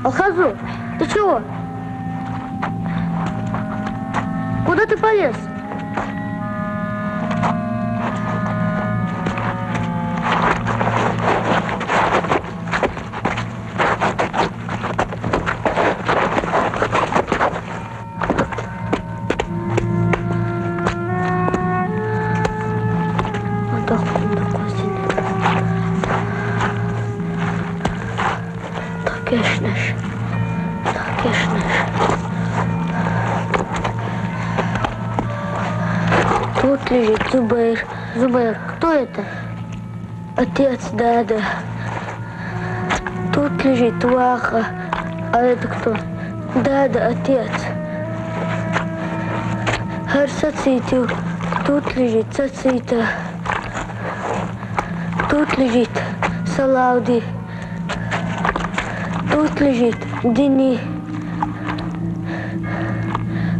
Алхазу, ты чего? Куда ты полез? Тут лежит Зубейр. Зубейр, кто это? Отец Дада. Тут лежит Ваха. А это кто? Дада, отец. Харсацитю. Тут лежит Цацита. Тут лежит Салауди. Тут лежит Дини.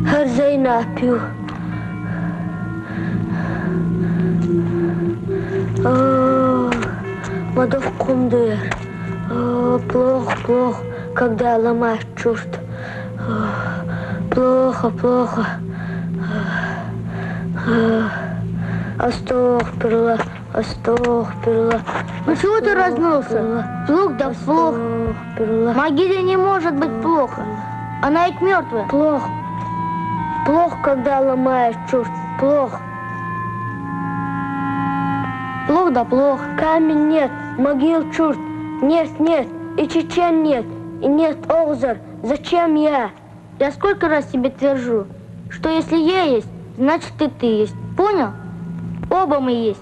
Харзайнапью. Мадов Кундер. Плохо, когда ломаешь чувств. Плохо. Астохфирулла. Ну чего ты размылся? Плохо, да плохо. Могиле не может быть плохо. Она ведь мертвая. Плохо, когда ломаешь чувств. Плохо, да плохо. Камень нет, могил чужд. Нет, и чечен нет, и нет Огзар. Зачем я? Я сколько раз тебе твержу, что если я есть, значит и ты есть. Понял? Оба мы есть.